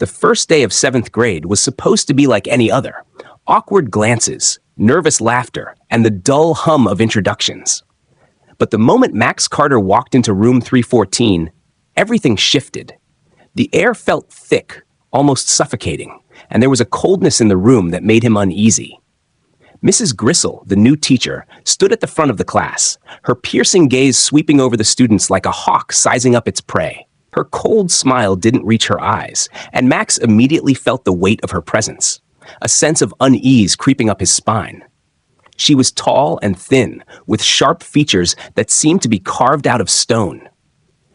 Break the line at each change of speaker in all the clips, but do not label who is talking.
The first day of 7th grade was supposed to be like any other. Awkward glances, nervous laughter, and the dull hum of introductions. But the moment Max Carter walked into room 314, everything shifted. The air felt thick, almost suffocating, and there was a coldness in the room that made him uneasy. Mrs. Gristle, the new teacher, stood at the front of the class, her piercing gaze sweeping over the students like a hawk sizing up its prey. Her cold smile didn't reach her eyes, and Max immediately felt the weight of her presence, a sense of unease creeping up his spine. She was tall and thin, with sharp features that seemed to be carved out of stone.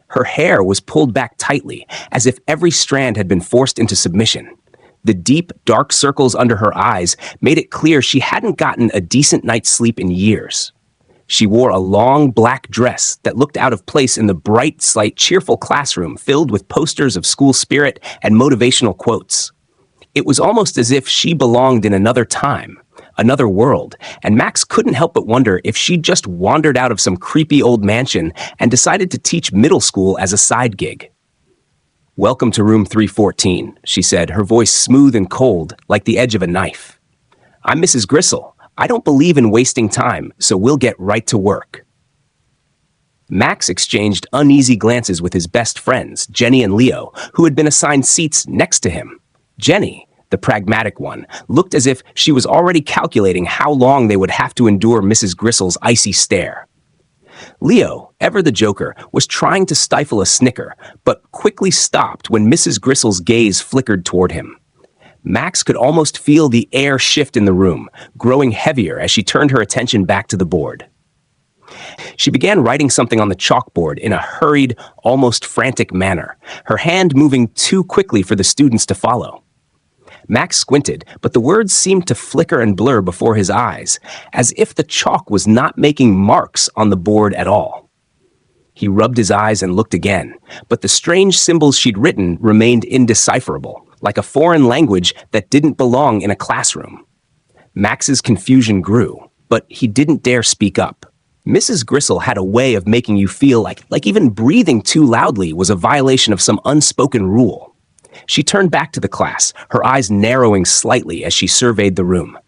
Her hair was pulled back tightly, as if every strand had been forced into submission. The deep, dark circles under her eyes made it clear she hadn't gotten a decent night's sleep in years. She wore a long, black dress that looked out of place in the bright, slight, cheerful classroom filled with posters of school spirit and motivational quotes. It was almost as if she belonged in another time, another world, and Max couldn't help but wonder if she'd just wandered out of some creepy old mansion and decided to teach middle school as a side gig. "Welcome to room 314, she said, her voice smooth and cold, like the edge of a knife. "I'm Mrs. Gristle. I don't believe in wasting time, so we'll get right to work." Max exchanged uneasy glances with his best friends, Jenny and Leo, who had been assigned seats next to him. Jenny, the pragmatic one, looked as if she was already calculating how long they would have to endure Mrs. Gristle's icy stare. Leo, ever the joker, was trying to stifle a snicker, but quickly stopped when Mrs. Gristle's gaze flickered toward him. Max could almost feel the air shift in the room, growing heavier as she turned her attention back to the board. She began writing something on the chalkboard in a hurried, almost frantic manner, her hand moving too quickly for the students to follow. Max squinted, but the words seemed to flicker and blur before his eyes, as if the chalk was not making marks on the board at all. He rubbed his eyes and looked again, but the strange symbols she'd written remained indecipherable, like a foreign language that didn't belong in a classroom. Max's confusion grew, but he didn't dare speak up. Mrs. Gristle had a way of making you feel like even breathing too loudly was a violation of some unspoken rule. She turned back to the class, her eyes narrowing slightly as she surveyed the room.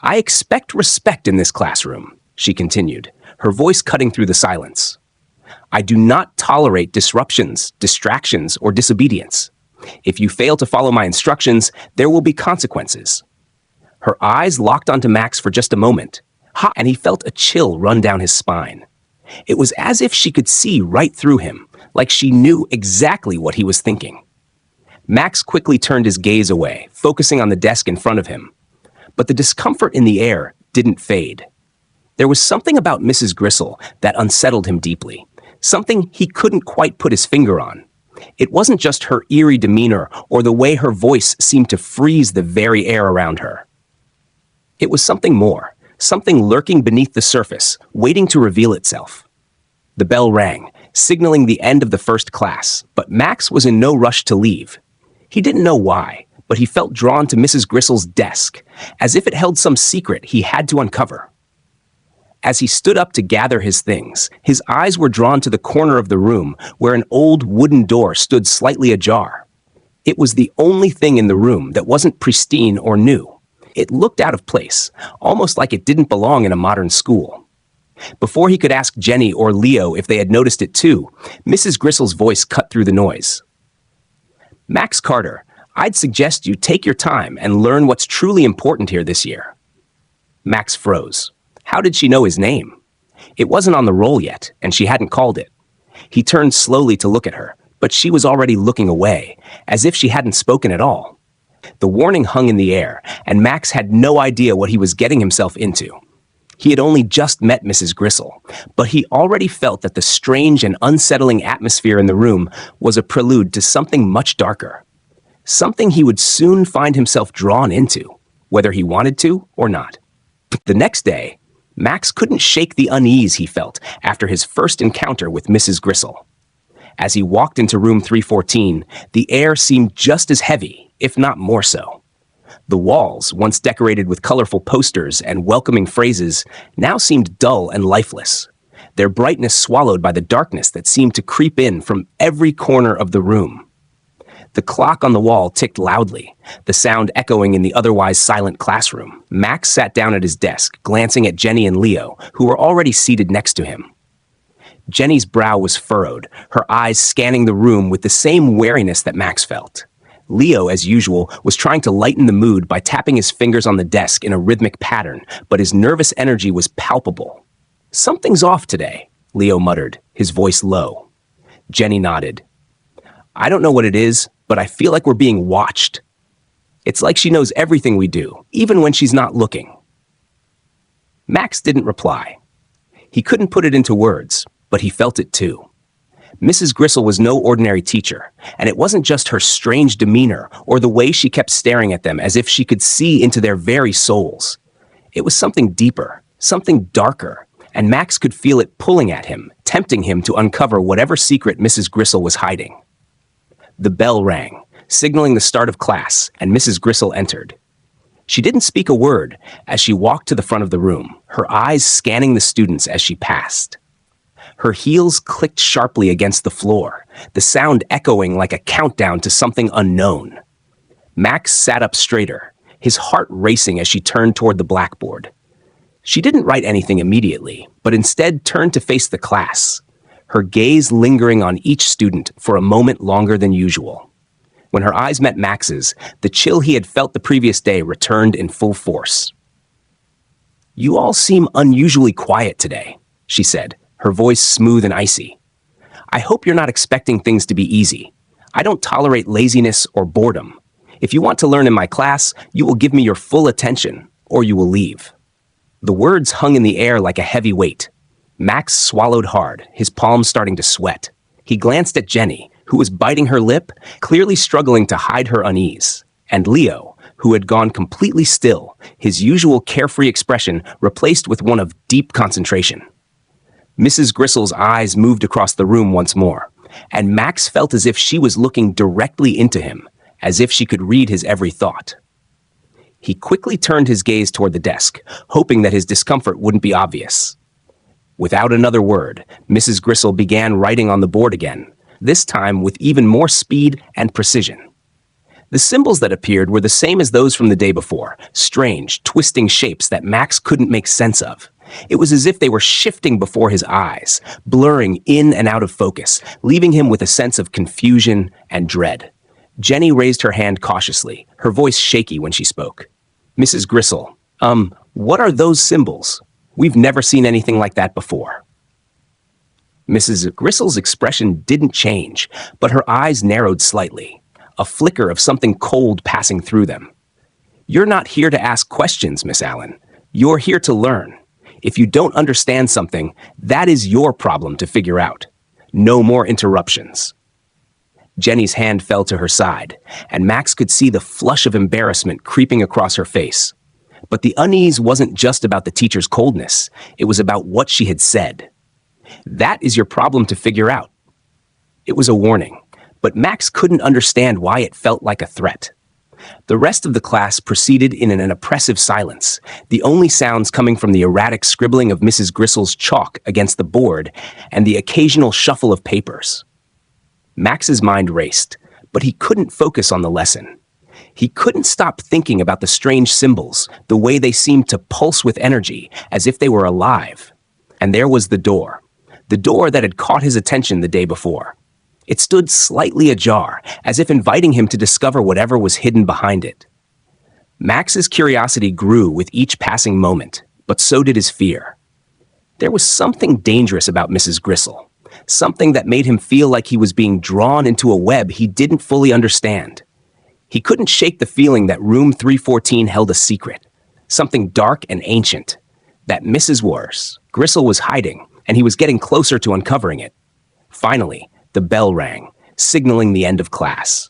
"I expect respect in this classroom," she continued, her voice cutting through the silence. "I do not tolerate disruptions, distractions, or disobedience. If you fail to follow my instructions, there will be consequences." Her eyes locked onto Max for just a moment, and he felt a chill run down his spine. It was as if she could see right through him, like she knew exactly what he was thinking. Max quickly turned his gaze away, focusing on the desk in front of him. But the discomfort in the air didn't fade. There was something about Mrs. Gristle that unsettled him deeply, something he couldn't quite put his finger on. It wasn't just her eerie demeanor or the way her voice seemed to freeze the very air around her. It was something more, something lurking beneath the surface, waiting to reveal itself. The bell rang, signaling the end of the first class, but Max was in no rush to leave. He didn't know why, but he felt drawn to Mrs. Gristle's desk, as if it held some secret he had to uncover. As he stood up to gather his things, his eyes were drawn to the corner of the room where an old wooden door stood slightly ajar. It was the only thing in the room that wasn't pristine or new. It looked out of place, almost like it didn't belong in a modern school. Before he could ask Jenny or Leo if they had noticed it too, Mrs. Gristle's voice cut through the noise. "Max Carter, I'd suggest you take your time and learn what's truly important here this year." Max froze. How did she know his name? It wasn't on the roll yet, and she hadn't called it. He turned slowly to look at her, but she was already looking away, as if she hadn't spoken at all. The warning hung in the air, and Max had no idea what he was getting himself into. He had only just met Mrs. Gristle, but he already felt that the strange and unsettling atmosphere in the room was a prelude to something much darker. Something he would soon find himself drawn into, whether he wanted to or not. The next day, Max couldn't shake the unease he felt after his first encounter with Mrs. Gristle. As he walked into room 314, the air seemed just as heavy, if not more so. The walls, once decorated with colorful posters and welcoming phrases, now seemed dull and lifeless, their brightness swallowed by the darkness that seemed to creep in from every corner of the room. The clock on the wall ticked loudly, the sound echoing in the otherwise silent classroom. Max sat down at his desk, glancing at Jenny and Leo, who were already seated next to him. Jenny's brow was furrowed, her eyes scanning the room with the same wariness that Max felt. Leo, as usual, was trying to lighten the mood by tapping his fingers on the desk in a rhythmic pattern, but his nervous energy was palpable. "Something's off today," Leo muttered, his voice low. Jenny nodded. "I don't know what it is, but I feel like we're being watched. It's like she knows everything we do, even when she's not looking." Max didn't reply. He couldn't put it into words, but he felt it too. Mrs. Gristle was no ordinary teacher, and it wasn't just her strange demeanor or the way she kept staring at them as if she could see into their very souls. It was something deeper, something darker, and Max could feel it pulling at him, tempting him to uncover whatever secret Mrs. Gristle was hiding. The bell rang, signaling the start of class, and Mrs. Gristle entered. She didn't speak a word as she walked to the front of the room, her eyes scanning the students as she passed. Her heels clicked sharply against the floor, the sound echoing like a countdown to something unknown. Max sat up straighter, his heart racing as she turned toward the blackboard. She didn't write anything immediately, but instead turned to face the class, her gaze lingering on each student for a moment longer than usual. When her eyes met Max's, the chill he had felt the previous day returned in full force. "You all seem unusually quiet today," she said, her voice smooth and icy. "I hope you're not expecting things to be easy. I don't tolerate laziness or boredom. If you want to learn in my class, you will give me your full attention, or you will leave." The words hung in the air like a heavy weight. Max swallowed hard, his palms starting to sweat. He glanced at Jenny, who was biting her lip, clearly struggling to hide her unease, and Leo, who had gone completely still, his usual carefree expression replaced with one of deep concentration. Mrs. Gristle's eyes moved across the room once more, and Max felt as if she was looking directly into him, as if she could read his every thought. He quickly turned his gaze toward the desk, hoping that his discomfort wouldn't be obvious. Without another word, Mrs. Gristle began writing on the board again, this time with even more speed and precision. The symbols that appeared were the same as those from the day before, strange, twisting shapes that Max couldn't make sense of. It was as if they were shifting before his eyes, blurring in and out of focus, leaving him with a sense of confusion and dread. Jenny raised her hand cautiously, her voice shaky when she spoke. "Mrs. Gristle, what are those symbols? We've never seen anything like that before." Mrs. Gristle's expression didn't change, but her eyes narrowed slightly, a flicker of something cold passing through them. "You're not here to ask questions, Miss Allen. You're here to learn. If you don't understand something, that is your problem to figure out. No more interruptions." Jenny's hand fell to her side, and Max could see the flush of embarrassment creeping across her face. But the unease wasn't just about the teacher's coldness, it was about what she had said. "That is your problem to figure out." It was a warning, but Max couldn't understand why it felt like a threat. The rest of the class proceeded in an oppressive silence, the only sounds coming from the erratic scribbling of Mrs. Gristle's chalk against the board and the occasional shuffle of papers. Max's mind raced, but he couldn't focus on the lesson. He couldn't stop thinking about the strange symbols, the way they seemed to pulse with energy, as if they were alive. And there was the door that had caught his attention the day before. It stood slightly ajar, as if inviting him to discover whatever was hidden behind it. Max's curiosity grew with each passing moment, but so did his fear. There was something dangerous about Mrs. Gristle, something that made him feel like he was being drawn into a web he didn't fully understand. He couldn't shake the feeling that room 314 held a secret, something dark and ancient, that Mrs. Gristle was hiding, and he was getting closer to uncovering it. Finally, the bell rang, signaling the end of class.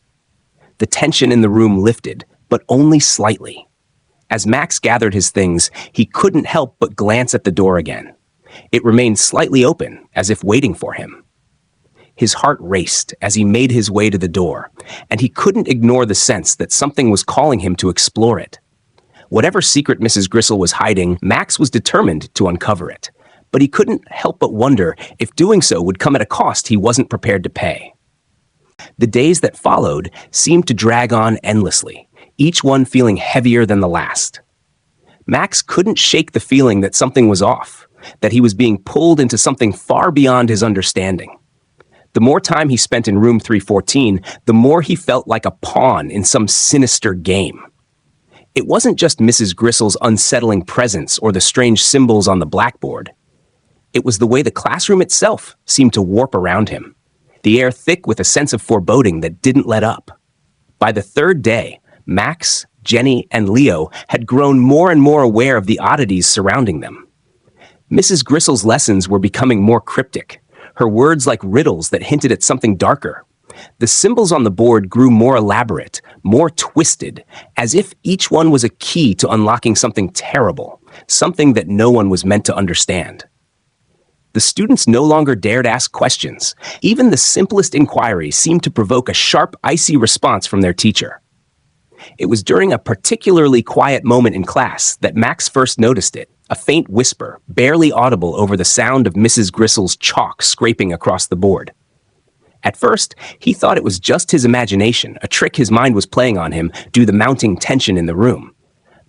The tension in the room lifted, but only slightly. As Max gathered his things, he couldn't help but glance at the door again. It remained slightly open, as if waiting for him. His heart raced as he made his way to the door, and he couldn't ignore the sense that something was calling him to explore it. Whatever secret Mrs. Gristle was hiding, Max was determined to uncover it. But he couldn't help but wonder if doing so would come at a cost he wasn't prepared to pay. The days that followed seemed to drag on endlessly, each one feeling heavier than the last. Max couldn't shake the feeling that something was off, that he was being pulled into something far beyond his understanding. The more time he spent in room 314, the more he felt like a pawn in some sinister game. It wasn't just Mrs. Gristle's unsettling presence or the strange symbols on the blackboard. It was the way the classroom itself seemed to warp around him, the air thick with a sense of foreboding that didn't let up. By the third day, Max, Jenny, and Leo had grown more and more aware of the oddities surrounding them. Mrs. Gristle's lessons were becoming more cryptic, her words like riddles that hinted at something darker. The symbols on the board grew more elaborate, more twisted, as if each one was a key to unlocking something terrible, something that no one was meant to understand. The students no longer dared ask questions. Even the simplest inquiry seemed to provoke a sharp, icy response from their teacher. It was during a particularly quiet moment in class that Max first noticed it, a faint whisper, barely audible over the sound of Mrs. Gristle's chalk scraping across the board. At first, he thought it was just his imagination, a trick his mind was playing on him due to the mounting tension in the room.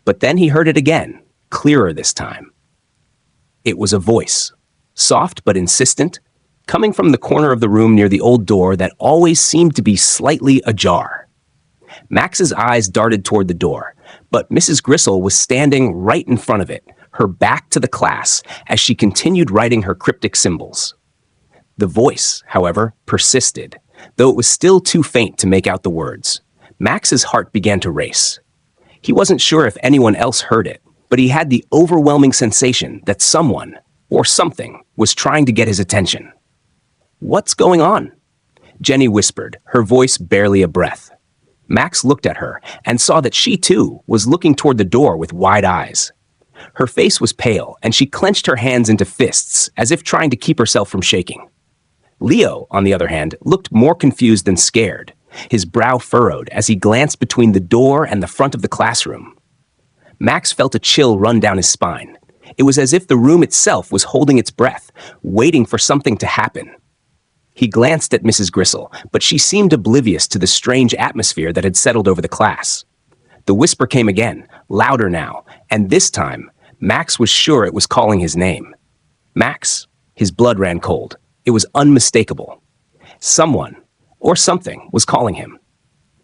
But then he heard it again, clearer this time. It was a voice, soft but insistent, coming from the corner of the room near the old door that always seemed to be slightly ajar. Max's eyes darted toward the door, but Mrs. Gristle was standing right in front of it, her back to the class, as she continued writing her cryptic symbols. The voice, however, persisted, though it was still too faint to make out the words. Max's heart began to race. He wasn't sure if anyone else heard it, but he had the overwhelming sensation that someone, or something, was trying to get his attention. "What's going on?" Jenny whispered, her voice barely a breath. Max looked at her and saw that she, too, was looking toward the door with wide eyes. Her face was pale, and she clenched her hands into fists, as if trying to keep herself from shaking. Leo, on the other hand, looked more confused than scared, his brow furrowed as he glanced between the door and the front of the classroom. Max felt a chill run down his spine. It was as if the room itself was holding its breath, waiting for something to happen. He glanced at Mrs. Gristle, but she seemed oblivious to the strange atmosphere that had settled over the class. The whisper came again, louder now, and this time, Max was sure it was calling his name. Max. His blood ran cold. It was unmistakable. Someone, or something, was calling him.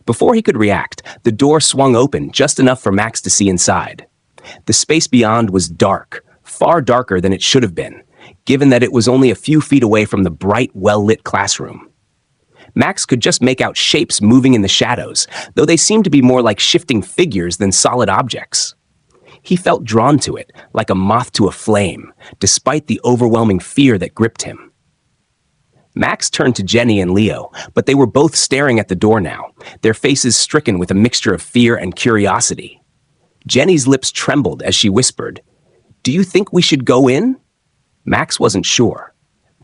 Before he could react, the door swung open just enough for Max to see inside. The space beyond was dark, far darker than it should have been, given that it was only a few feet away from the bright, well-lit classroom. Max could just make out shapes moving in the shadows, though they seemed to be more like shifting figures than solid objects. He felt drawn to it, like a moth to a flame, despite the overwhelming fear that gripped him. Max turned to Jenny and Leo, but they were both staring at the door now, their faces stricken with a mixture of fear and curiosity. Jenny's lips trembled as she whispered, "Do you think we should go in?" Max wasn't sure.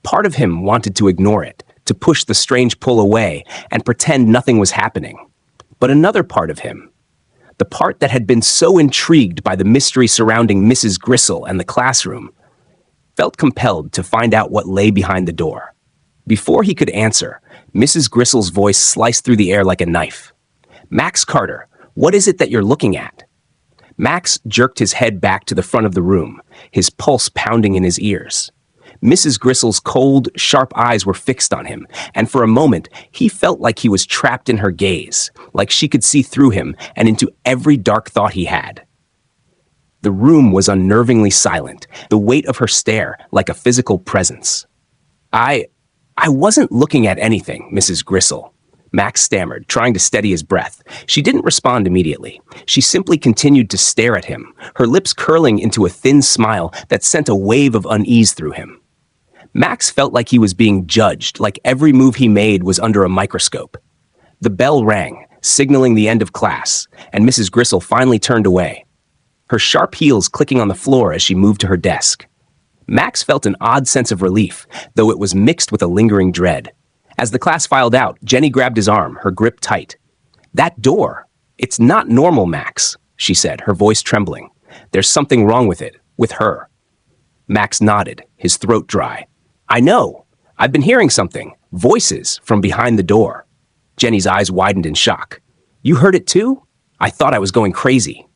Part of him wanted to ignore it, to push the strange pull away and pretend nothing was happening. But another part of him, the part that had been so intrigued by the mystery surrounding Mrs. Gristle and the classroom, felt compelled to find out what lay behind the door. Before he could answer, Mrs. Gristle's voice sliced through the air like a knife. "Max Carter, what is it that you're looking at?" Max jerked his head back to the front of the room, his pulse pounding in his ears. Mrs. Gristle's cold, sharp eyes were fixed on him, and for a moment, he felt like he was trapped in her gaze, like she could see through him and into every dark thought he had. The room was unnervingly silent, the weight of her stare like a physical presence. I wasn't looking at anything, Mrs. Gristle," Max stammered, trying to steady his breath. She didn't respond immediately. She simply continued to stare at him, her lips curling into a thin smile that sent a wave of unease through him. Max felt like he was being judged, like every move he made was under a microscope. The bell rang, signaling the end of class, and Mrs. Gristle finally turned away, her sharp heels clicking on the floor as she moved to her desk. Max felt an odd sense of relief, though it was mixed with a lingering dread. As the class filed out, Jenny grabbed his arm, her grip tight. "That door, it's not normal, Max," she said, her voice trembling. "There's something wrong with it, with her." Max nodded, his throat dry. "I know. I've been hearing something, voices, from behind the door." Jenny's eyes widened in shock. You heard it too? I thought I was going crazy.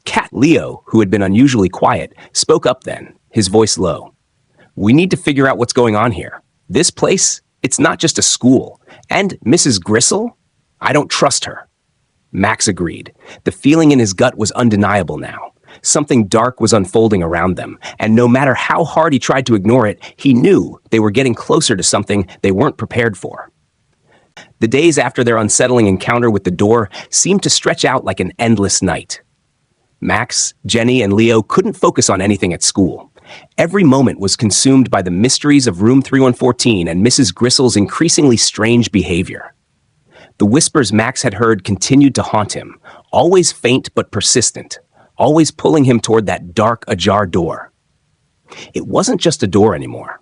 Cat Leo, who had been unusually quiet, spoke up then, his voice low. We need to figure out what's going on here. This place, it's not just a school. And Mrs. Gristle? I don't trust her. Max agreed. The feeling in his gut was undeniable now. Something dark was unfolding around them, and no matter how hard he tried to ignore it, he knew they were getting closer to something they weren't prepared for. The days after their unsettling encounter with the door seemed to stretch out like an endless night. Max, Jenny, and Leo couldn't focus on anything at school. Every moment was consumed by the mysteries of room 3114 and Mrs. Gristle's increasingly strange behavior. The whispers Max had heard continued to haunt him, always faint but persistent, always pulling him toward that dark, ajar door. It wasn't just a door anymore.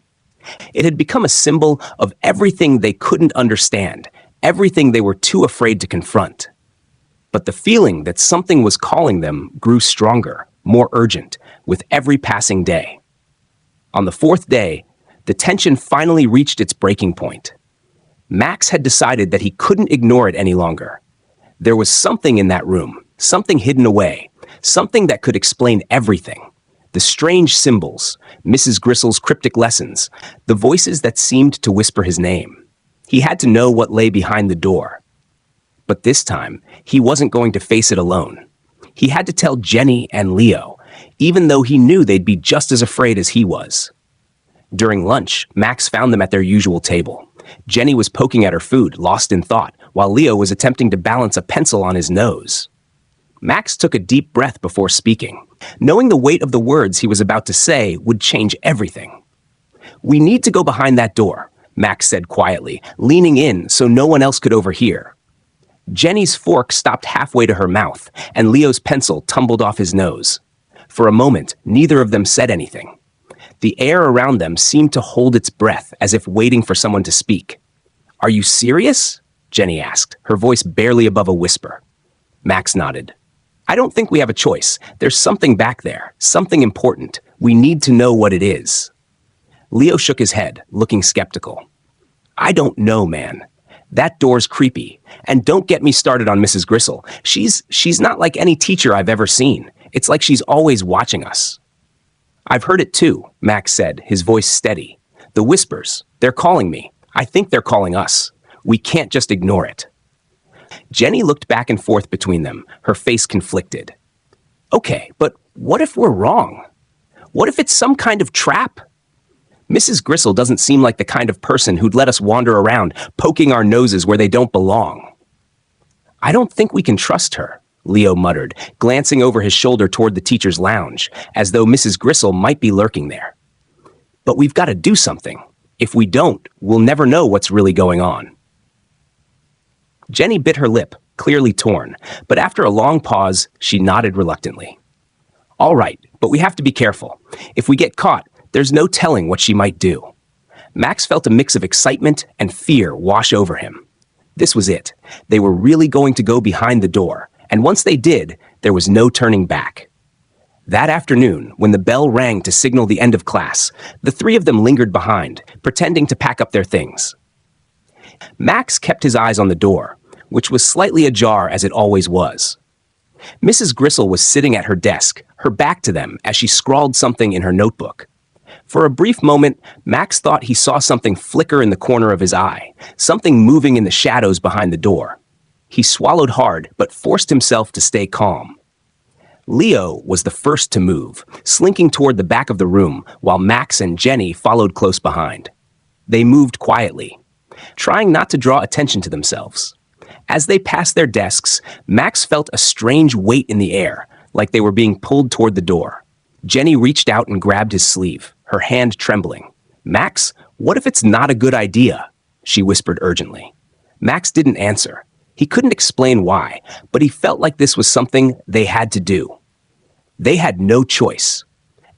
It had become a symbol of everything they couldn't understand, everything they were too afraid to confront. But the feeling that something was calling them grew stronger, more urgent, with every passing day. On the fourth day, the tension finally reached its breaking point. Max had decided that he couldn't ignore it any longer. There was something in that room, something hidden away, something that could explain everything. The strange symbols, Mrs. Gristle's cryptic lessons, the voices that seemed to whisper his name. He had to know what lay behind the door. But this time, he wasn't going to face it alone. He had to tell Jenny and Leo, even though he knew they'd be just as afraid as he was. During lunch, Max found them at their usual table. Jenny was poking at her food, lost in thought, while Leo was attempting to balance a pencil on his nose. Max took a deep breath before speaking, knowing the weight of the words he was about to say would change everything. We need to go behind that door, Max said quietly, leaning in so no one else could overhear. Jenny's fork stopped halfway to her mouth, and Leo's pencil tumbled off his nose. For a moment, neither of them said anything. The air around them seemed to hold its breath, as if waiting for someone to speak. Are you serious? Jenny asked, her voice barely above a whisper. Max nodded. I don't think we have a choice. There's something back there, something important. We need to know what it is. Leo shook his head, looking skeptical. I don't know, man. That door's creepy. And don't get me started on Mrs. Gristle. She's not like any teacher I've ever seen. It's like she's always watching us. I've heard it too, Max said, his voice steady. The whispers, they're calling me. I think they're calling us. We can't just ignore it. Jenny looked back and forth between them, her face conflicted. Okay, but what if we're wrong? What if it's some kind of trap? Mrs. Gristle doesn't seem like the kind of person who'd let us wander around, poking our noses where they don't belong. I don't think we can trust her, Leo muttered, glancing over his shoulder toward the teacher's lounge, as though Mrs. Gristle might be lurking there. But we've got to do something. If we don't, we'll never know what's really going on. Jenny bit her lip, clearly torn, but after a long pause, she nodded reluctantly. All right, but we have to be careful. If we get caught, there's no telling what she might do. Max felt a mix of excitement and fear wash over him. This was it. They were really going to go behind the door, and once they did, there was no turning back. That afternoon, when the bell rang to signal the end of class, the three of them lingered behind, pretending to pack up their things. Max kept his eyes on the door, which was slightly ajar as it always was. Mrs. Gristle was sitting at her desk, her back to them as she scrawled something in her notebook. For a brief moment, Max thought he saw something flicker in the corner of his eye, something moving in the shadows behind the door. He swallowed hard, but forced himself to stay calm. Leo was the first to move, slinking toward the back of the room, while Max and Jenny followed close behind. They moved quietly, trying not to draw attention to themselves. As they passed their desks, Max felt a strange weight in the air, like they were being pulled toward the door. Jenny reached out and grabbed his sleeve, her hand trembling. Max, what if it's not a good idea? She whispered urgently. Max didn't answer. He couldn't explain why, but he felt like this was something they had to do. They had no choice.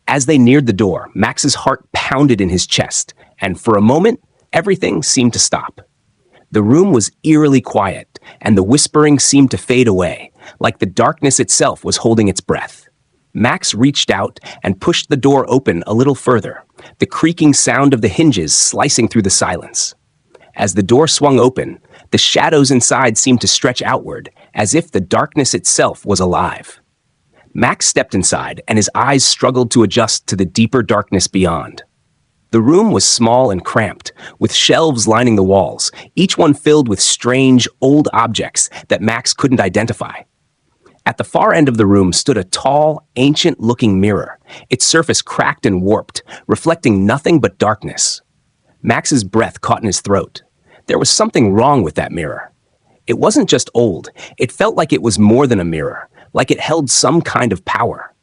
As they neared the door, Max's heart pounded in his chest, and for a moment, everything seemed to stop. The room was eerily quiet, and the whispering seemed to fade away, like the darkness itself was holding its breath. Max reached out and pushed the door open a little further, the creaking sound of the hinges slicing through the silence. As the door swung open, the shadows inside seemed to stretch outward, as if the darkness itself was alive. Max stepped inside, and his eyes struggled to adjust to the deeper darkness beyond. The room was small and cramped, with shelves lining the walls, each one filled with strange, old objects that Max couldn't identify. At the far end of the room stood a tall, ancient-looking mirror, its surface cracked and warped, reflecting nothing but darkness. Max's breath caught in his throat. There was something wrong with that mirror. It wasn't just old, it felt like it was more than a mirror, like it held some kind of power.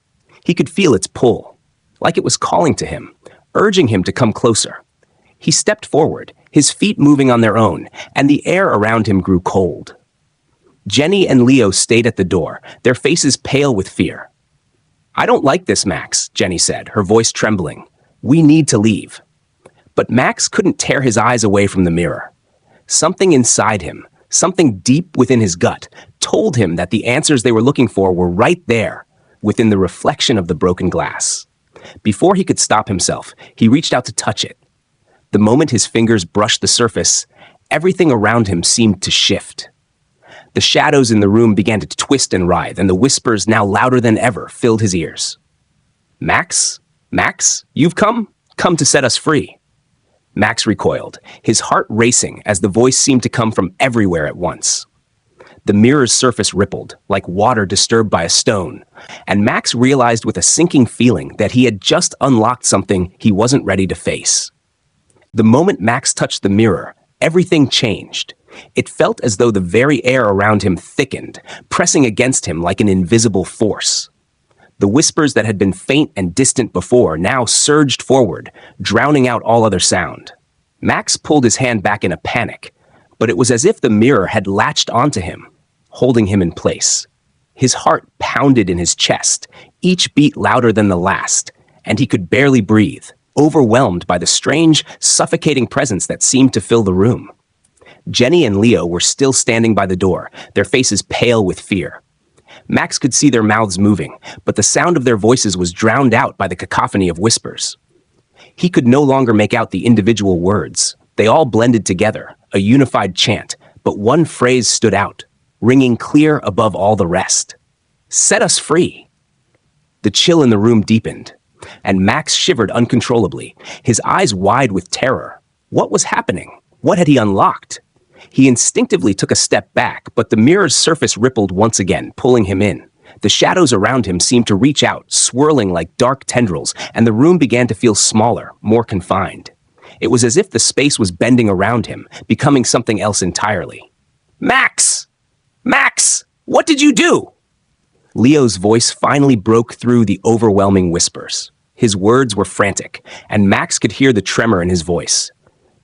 He could feel its pull, like it was calling to him, urging him to come closer. He stepped forward, his feet moving on their own, and the air around him grew cold. Jenny and Leo stayed at the door, their faces pale with fear. "I don't like this, Max," Jenny said, her voice trembling. "We need to leave." But Max couldn't tear his eyes away from the mirror. Something inside him, something deep within his gut, told him that the answers they were looking for were right there, within the reflection of the broken glass. Before he could stop himself, he reached out to touch it. The moment his fingers brushed the surface, everything around him seemed to shift. The shadows in the room began to twist and writhe, and the whispers, now louder than ever, filled his ears. "Max? Max? You've come? Come to set us free." Max recoiled, his heart racing as the voice seemed to come from everywhere at once. The mirror's surface rippled, like water disturbed by a stone, and Max realized with a sinking feeling that he had just unlocked something he wasn't ready to face. The moment Max touched the mirror, everything changed. It felt as though the very air around him thickened, pressing against him like an invisible force. The whispers that had been faint and distant before now surged forward, drowning out all other sound. Max pulled his hand back in a panic, but it was as if the mirror had latched onto him, holding him in place. His heart pounded in his chest, each beat louder than the last, and he could barely breathe, overwhelmed by the strange, suffocating presence that seemed to fill the room. Jenny and Leo were still standing by the door, their faces pale with fear. Max could see their mouths moving, but the sound of their voices was drowned out by the cacophony of whispers. He could no longer make out the individual words. They all blended together, a unified chant, but one phrase stood out, ringing clear above all the rest. "Set us free." The chill in the room deepened, and Max shivered uncontrollably, his eyes wide with terror. What was happening? What had he unlocked? He instinctively took a step back, but the mirror's surface rippled once again, pulling him in. The shadows around him seemed to reach out, swirling like dark tendrils, and the room began to feel smaller, more confined. It was as if the space was bending around him, becoming something else entirely. "Max! Max! What did you do?" Leo's voice finally broke through the overwhelming whispers. His words were frantic, and Max could hear the tremor in his voice.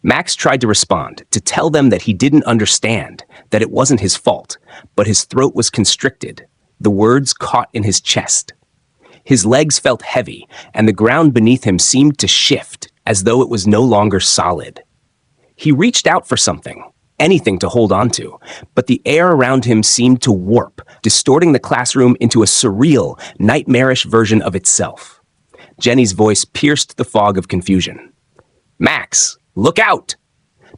Max tried to respond, to tell them that he didn't understand, that it wasn't his fault, but his throat was constricted. The words caught in his chest. His legs felt heavy, and the ground beneath him seemed to shift, as though it was no longer solid. He reached out for something, anything to hold on to, but the air around him seemed to warp, distorting the classroom into a surreal, nightmarish version of itself. Jenny's voice pierced the fog of confusion. "Max! Look out!"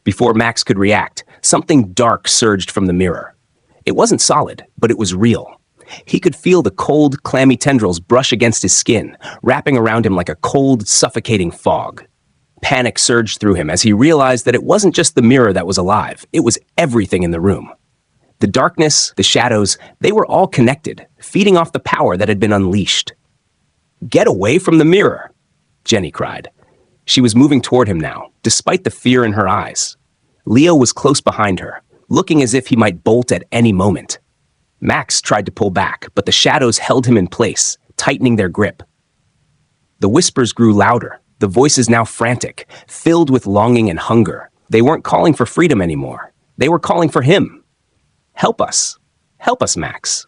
Before Max could react, something dark surged from the mirror. It wasn't solid, but it was real. He could feel the cold, clammy tendrils brush against his skin, wrapping around him like a cold, suffocating fog. Panic surged through him as he realized that it wasn't just the mirror that was alive, it was everything in the room. The darkness, the shadows, they were all connected, feeding off the power that had been unleashed. "Get away from the mirror!" Jenny cried. She was moving toward him now, despite the fear in her eyes. Leo was close behind her, looking as if he might bolt at any moment. Max tried to pull back, but the shadows held him in place, tightening their grip. The whispers grew louder, the voices now frantic, filled with longing and hunger. They weren't calling for freedom anymore. They were calling for him. "Help us. Help us, Max."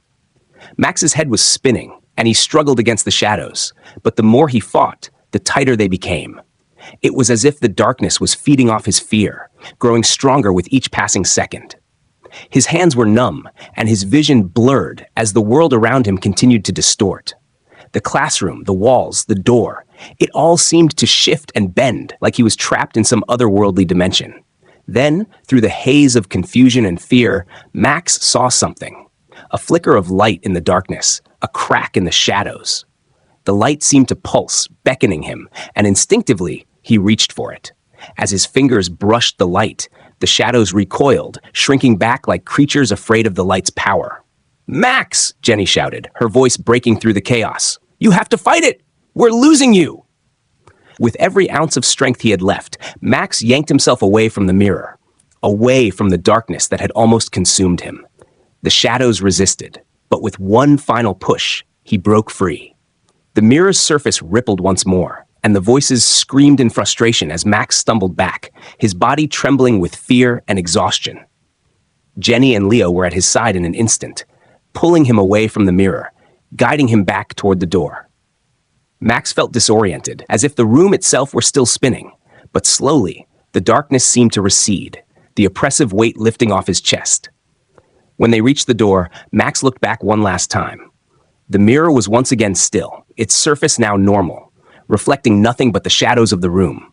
Max's head was spinning, and he struggled against the shadows, but the more he fought, the tighter they became. It was as if the darkness was feeding off his fear, growing stronger with each passing second. His hands were numb, and his vision blurred as the world around him continued to distort. The classroom, the walls, the door, it all seemed to shift and bend like he was trapped in some otherworldly dimension. Then, through the haze of confusion and fear, Max saw something. A flicker of light in the darkness, a crack in the shadows. The light seemed to pulse, beckoning him, and instinctively, he reached for it. As his fingers brushed the light, the shadows recoiled, shrinking back like creatures afraid of the light's power. "Max!" Jenny shouted, her voice breaking through the chaos. "You have to fight it! We're losing you!" With every ounce of strength he had left, Max yanked himself away from the mirror, away from the darkness that had almost consumed him. The shadows resisted, but with one final push, he broke free. The mirror's surface rippled once more, and the voices screamed in frustration as Max stumbled back, his body trembling with fear and exhaustion. Jenny and Leo were at his side in an instant, pulling him away from the mirror, guiding him back toward the door. Max felt disoriented, as if the room itself were still spinning, but slowly, the darkness seemed to recede, the oppressive weight lifting off his chest. When they reached the door, Max looked back one last time. The mirror was once again still, its surface now normal, reflecting nothing but the shadows of the room.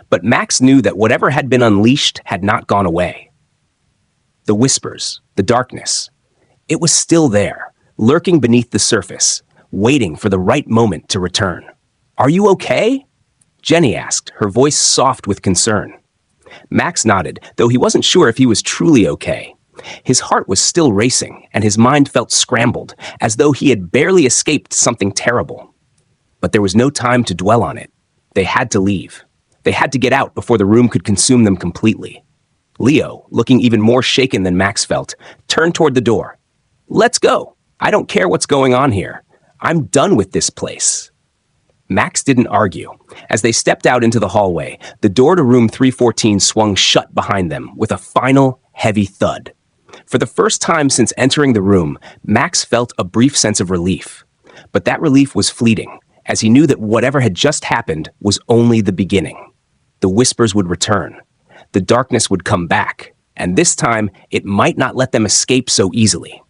But Max knew that whatever had been unleashed had not gone away. The whispers, the darkness, it was still there, lurking beneath the surface, waiting for the right moment to return. "Are you okay?" Jenny asked, her voice soft with concern. Max nodded, though he wasn't sure if he was truly okay. His heart was still racing, and his mind felt scrambled, as though he had barely escaped something terrible. But there was no time to dwell on it. They had to leave. They had to get out before the room could consume them completely. Leo, looking even more shaken than Max felt, turned toward the door. "Let's go. I don't care what's going on here. I'm done with this place." Max didn't argue. As they stepped out into the hallway, the door to room 314 swung shut behind them with a final, heavy thud. For the first time since entering the room, Max felt a brief sense of relief. But that relief was fleeting, as he knew that whatever had just happened was only the beginning. The whispers would return. The darkness would come back, and this time it might not let them escape so easily.